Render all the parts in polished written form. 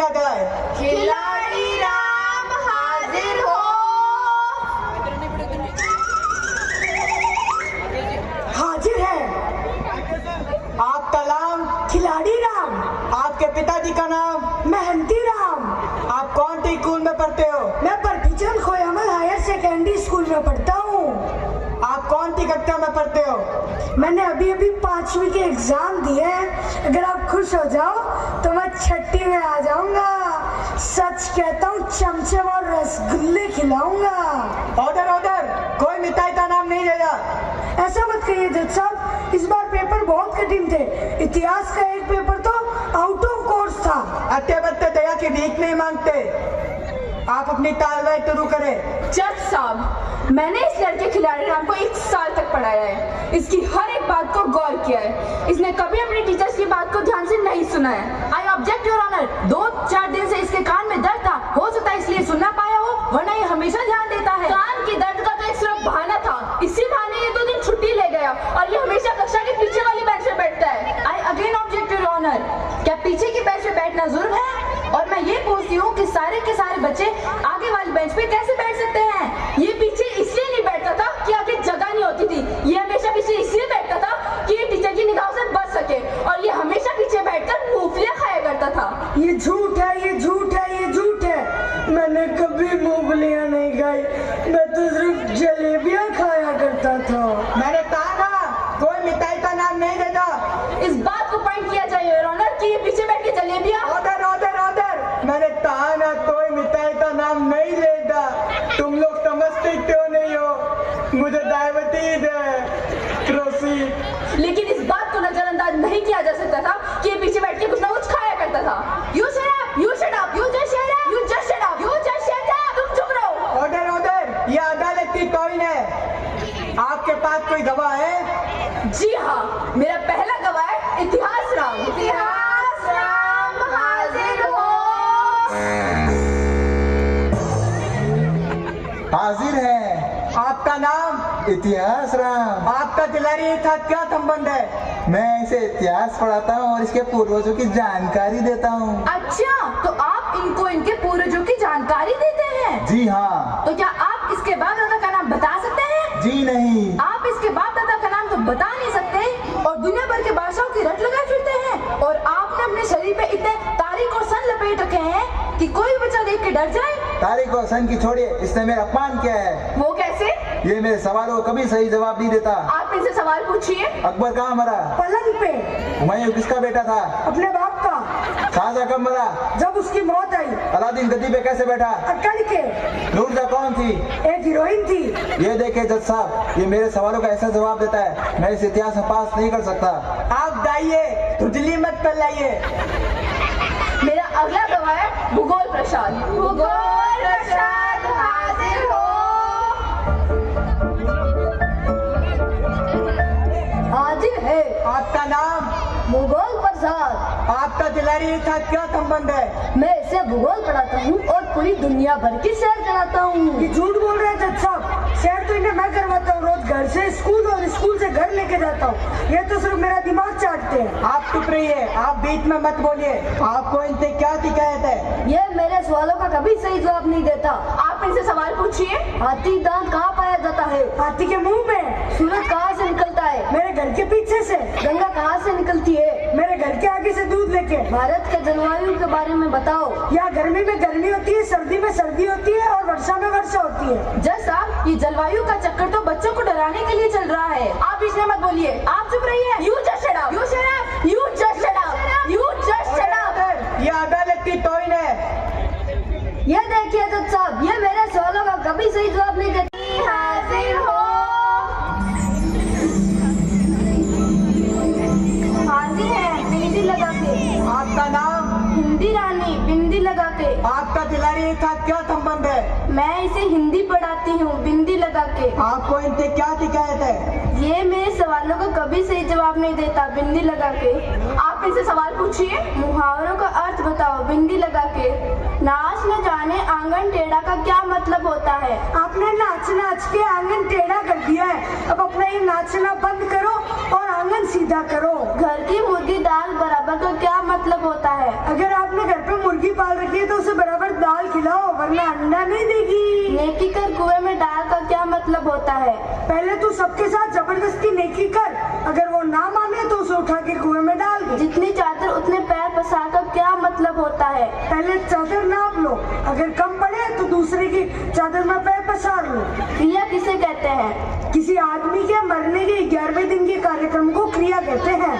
किया जाए। खिलाड़ी राम हाजिर हो। हाजिर है। आपका नाम? खिलाड़ी राम। आपके पिताजी का नाम? मेहंती राम। आप कौन सी स्कूल में पढ़ते हो? मैं बरबीचंद खोयामल हायर सेकेंडरी स्कूल में पढ़ता हूँ। आप कौन सी कक्षा में पढ़ते हो? मैंने अभी 5वीं के एग्जाम दिए हैं। अगर आप खुश हो जाओ तो मैं 6ठी में आ जाऊंगा। सच कहता हूँ, चमचम और रसगुल्ले खिलाऊंगा। ऑर्डर, कोई मिठाई का नाम नहीं लेगा। ऐसा मत कहिए जज साहब, इस बार पेपर बहुत कठिन थे। इतिहास का एक पेपर तो आउट ऑफ कोर्स था। अत्ते बत्ते दया की भीख नहीं मांगते। आप अपनी कार्रवाई शुरू करें। जज साहब, मैंने इस लड़के खिलाड़ी राम को 1 साल तक पढ़ाया है। इसकी हर एक बात को गौर किया है। इसने कभी अपने टीचर्स की बात को ध्यान से नहीं सुना है। I object your honour. 2-4 दिन से इसके कान में दर्द था। हो सकता है इसलिए सुन ना पाया हो, वरना ये हमेशा ध्यान देता है। कान की दर्द का तो एक सिर्फ बहाना था। इसी बहाने ये 2 दिन छुट्टी ले गया और ये हमेशा कक्षा के पीछे वाली बेंच पे बैठता है। I again object your honour. क्या पीछे की बेंच पे बैठना जुर्म है? और मैं ये पूछती हूँ कि सारे के सारे बच्चे आगे वाली बेंच पे कैसे बैठ सकते हैं? ये पीछे इसलिए नहीं बैठता था कि आगे जगह नहीं होती थी। ये हमेशा पीछे इसलिए बैठता था कि ये टीचर की निगाहों से बच सके। और ये हमेशा पीछे बैठकर मूंगफलियां खाया करता था। ये झूठ है, ये झूठ है, ये झूठ है। मैंने कभी मूंगफलियां नहीं खाई। मैं तो सिर्फ जलेबियां खाया करता था। मैंने कहा ना, कोई मिठाई का नाम नहीं लेगा। इस बात को पॉइंट किया जाए योर ऑनर कि ये पीछे बैठ के जलेबियां। ऑर्डर। मैंने कहा ना, कोई मिठाई का नाम नहीं लेगा। तुम लोग समझते क्यों नहीं हो? मुझे डायबिटीज है। प्रोसीड। लेकिन इस बात को नजरअंदाज नहीं किया जा सकता था कि ये पीछे बैठ के कुछ ना कुछ खाया करता था। You shut up! You shut up! You just shut up! You just shut up! You just shut up! तुम चुप रहो। ऑर्डर। ये अदालत की टॉइन है। आपके पास कोई गवाह है? जी हाँ, मेरा पहला गवाह है इतिहास राम। इतिहास राम हाजिर हो। हाजिर है। आपका नाम? इतिहास राम। आपका खिलाड़ी के साथ क्या संबंध है? मैं इसे इतिहास पढ़ाता हूँ और इसके पूर्वजों की जानकारी देता हूँ। अच्छा, तो आप इनको इनके पूर्वजों की जानकारी देते हैं? जी हाँ। तो क्या आप इसके बाप दादा का नाम बता सकते हैं? जी नहीं। आप इसके बाप दादा का नाम तो बता नहीं सकते और दुनिया भर के बादशाहों की रट लगाए फिरते हैं। और आपने अपने शरीर पे इतने तारीख और सन लपेट रखे हैं कि कोई भी बच्चा देख के डर जाए। तारीख और सन की छोड़िए, इसने मेरा अपमान किया है। वो कैसे? ये मेरे सवालों को कभी सही जवाब नहीं देता। आप इनसे सवाल पूछिए। अकबर कहाँ मरा? पलंग पे। हुमायूं किसका बेटा था? अपने बाप का। शाहजहां कब मरा? जब उसकी मौत आई। अलादीन गद्दी पे कैसे बैठा? अकड़ के। नूरजहां कौन थी? एक हीरोइन थी। ये देखे जज साहब, ये मेरे सवालों का ऐसा जवाब देता है, मैं इस इतिहास में पास नहीं कर सकता। आप जाइए, खुजली मत फैलाइए। मेरा अगला गवाह है भूगोल प्रसाद। भूगोल प्रसाद हाजिर हो। हाजिर है। आपका नाम? भूगोल प्रसाद। आपका खिलाड़ी के साथ क्या संबंध है? मैं इसे भूगोल पढ़ाता हूँ और पूरी दुनिया भर की सैर कराता हूँ। ये झूठ बोल रहे हैं जज साहब। सैर तो इन्हें मैं करवाता हूँ, रोज घर से स्कूल और स्कूल से घर लेके जाता हूँ। ये तो सिर्फ मेरा दिमाग चाटते हैं। आप चुप रहिए, आप बीच में मत बोलिए। आपको इनसे क्या शिकायत है? ये मेरे सवालों का कभी सही जवाब नहीं देता। आप इनसे सवाल पूछिए। हाथी दांत कहाँ पाया जाता है? हाथी के मुंह में। सूरज कहाँ से निकलता है? मेरे घर के पीछे से। गंगा कहाँ से निकलती है? मेरे घर के आगे से दूध लेके। भारत के जलवायु के बारे में बताओ। यहाँ गर्मी में गर्मी होती है, सर्दी में सर्दी होती है और वर्षा में वर्षा होती है। जज साहब, ये जलवायु का चक्कर तो बच्चों को डराने के लिए चल रहा है। आप इसमें मत बोलिए। आप चुप रहिए। You just shut up. You shut up. You just shut up. You just shut up. ये अदालत की टॉइन है। ये देखिए जज साहब, ये मेरे सवालों का कभी सही जवाब नहीं देते। हाजिर हो। हाजिर है, बिंदी लगा के। आपका नाम? हिंदी रानी, बिंदी लगा के। आपका खिलाड़ी के साथ क्या संबंध है? मैं इसे हिंदी पढ़ाती हूँ, बिंदी लगा के। आपको इनसे क्या शिकायत है? ये मेरे सवालों का कभी सही जवाब नहीं देता, बिंदी लगा के। आप इनसे सवाल पूछिए। मुहावरों का अर्थ बताओ, बिंदी लगा के। नाच न जाने आंगन टेढ़ा का क्या मतलब होता है? आपने नाच नाच के आंगन टेढ़ा कर दिया है। अब अपना ये नाचना बंद करो और आंगन सीधा करो। घर की मुर्गी दाल बराबर का क्या मतलब होता है? अगर आपने घर पे मुर्गी मुर्गी पाल रखी है तो उसे बराबर दाल खिलाओ, वरना अंडा नहीं देगी। नेकी कर कुएं में डाल का क्या मतलब होता है? पहले तू सबके साथ जबरदस्ती नेकी कर, अगर वो ना माने तो उसे उठा के कुएं में डाल दे। जितनी चादर उतने पैर पसार का क्या मतलब होता है? पहले चादर नाप लो, अगर कम पड़े तो दूसरे की चादर में पैर पसार लो। क्रिया किसे कहते हैं? किसी आदमी के मरने के 11वें दिन के कार्यक्रम को क्रिया कहते हैं।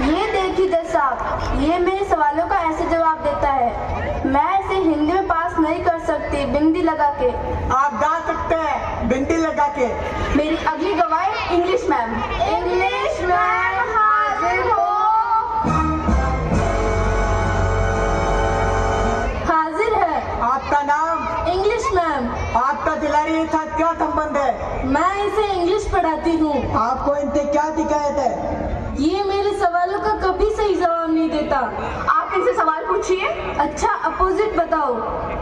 ये देखिए जज साहब, ये मेरे सवालों का ऐसे जवाब देता है। मैं इसे हिंदी में पास नहीं कर सकती बिंदी लगा के। आप गा सकते हैं बिंदी लगा के। मेरी अगली गवाही इंग्लिश मैम। इंग्लिश मैम हाजिर हो। हाजिर है। आपका नाम? English ma'am. आपका दिलारी के साथ क्या संबंध है? मैं इसे इंग्लिश पढ़ाती हूँ। आपको इनसे क्या शिकायत है? ये मेरे सवालों का कभी सही जवाब नहीं देता। आप इनसे सवाल पूछिए। अच्छा अपोजिट बताओ।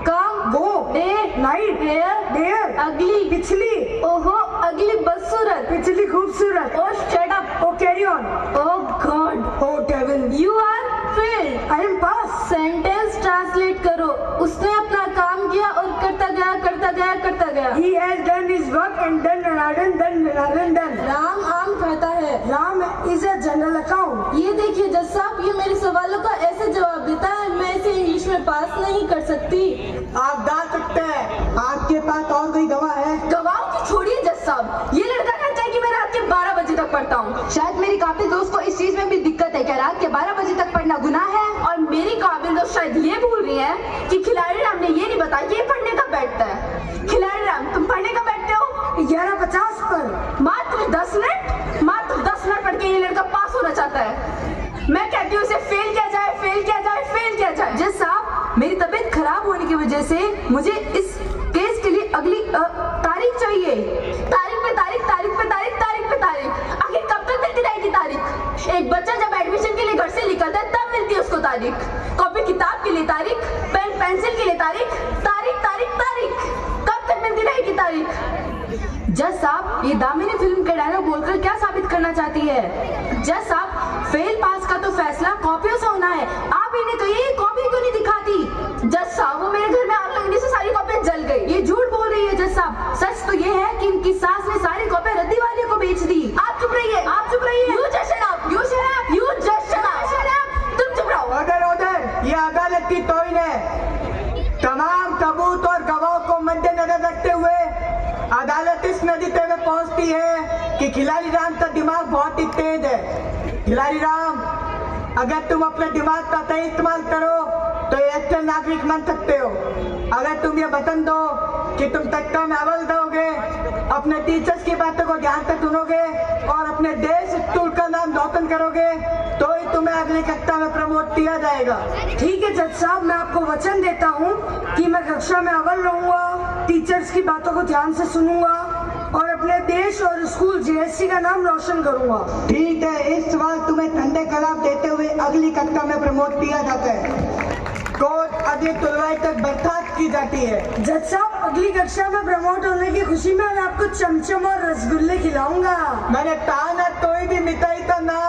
Come, go, day, night, here, there, अगली, पिछली, ओहो अगली बदसूरत, पिछली खूबसूरत, oh shut up, oh carry on, oh god, oh devil, you are failed. I am pass. Sentence translate करो। उसने अपना काम किया और करता गया करता गया करता गया। He has done his work and done. Ram आम खाता है। Ram is a general account. ये देखिए जज साहब, ये मेरे सवालों का ऐसे जवाब देता है, मैं इसे इंग्लिश में पास नहीं कर सकती। आप गा सकते हैं। आपके पास और कोई गवाह है? गवाहों की छोड़िए जज साहब, ये लड़का कहता है कि मैं रात के 12 बजे तक पढ़ता हूँ। शायद मेरी काबिल दोस्त को इस चीज में भी दिक्कत है। क्या रात के 12 बजे तक पढ़ना गुनाह है? और मेरी काबिल दोस्त शायद ये भूल रही है कि खिलाड़ी राम ने ये नहीं बताया कि ये पढ़ने कब बैठता है। खिलाड़ी राम, तुम पढ़ने कब बैठते हो? 11:50 पर। मात्र 10 मिनट? मात्र 10 मिनट पढ़ के ये लड़का पास होना चाहता है। मैं कहती हूँ इसे फेल किया जाए, फेल किया जाए, फेल किया जाए। जज साहब, मेरी तबीयत खराब होने की वजह से मुझे इस केस के लिए अगली तारीख चाहिए। तारीख पे तारीख, तारीख पे तारीख, तारीख पे तारीख। आखिर कब तक मिलती रहेगी तारीख? एक बच्चा जब एडमिशन के लिए घर से निकलता है तब मिलती है उसको तारीख। कॉपी किताब के लिए तारीख, पेन पेंसिल के लिए तारीख, तारीख तारीख तारीख। कब तक मिलती रहेगी तारीख? जज साहब, ये दामिनी फिल्म के डायलॉग बोलकर क्या साबित करना चाहती है? जज साहब, फेल पास का तो फैसला कॉपियों से होना है। आप इन्हें कहिए कॉपी क्यों नहीं दिखाती? जज साहब, वो मेरे घर में आग लगने से सारी कॉपियां जल गई। ये झूठ बोल रही है जज साहब। सच तो ये है कि इनकी सास ने सारी कॉपियां रद्दी वाले को बेच दी। आप चुप रहिए, आप चुप रहिए। You just shut up, you shut up, you just shut up, तुम चुप रहो। ऑर्डर, ये अदालत की तौहीन है। तमाम सबूत और गवाहों को मद्देनजर रखते हुए अदालत इस नतीजे में पहुंचती है कि खिलाड़ी राम का दिमाग बहुत ही तेज है। खिलाड़ी राम, अगर तुम अपने दिमाग का सही इस्तेमाल करो तो ये अच्छे नागरिक बन सकते हो। अगर तुम ये वचन दो कि तुम कक्षा में अव्वल दोगे, अपने टीचर्स की बातों को ध्यान से सुनोगे और अपने देश स्कूल का नाम रोशन करोगे, तो ही तुम्हें अगली कक्षा में प्रमोट किया जाएगा। ठीक है जज साहब, मैं आपको वचन देता हूँ कि मैं कक्षा में अव्वल रहूंगा, टीचर्स की बातों को ध्यान से सुनूंगा और अपने देश और स्कूल JSC का नाम रोशन करूंगा। ठीक है, इस बार तुम्हें ठंडे खिलाफ देते हुए अगली कक्षा में प्रमोट किया जाता है। कोर्ट अगली सुनवाई तक बर्खास्त की जाती है। जज साहब, अगली कक्षा में प्रमोट होने की खुशी में मैं आपको चमचम और रसगुल्ले खिलाऊंगा। मैंने कहा ना, कोई भी मिठाई का नाम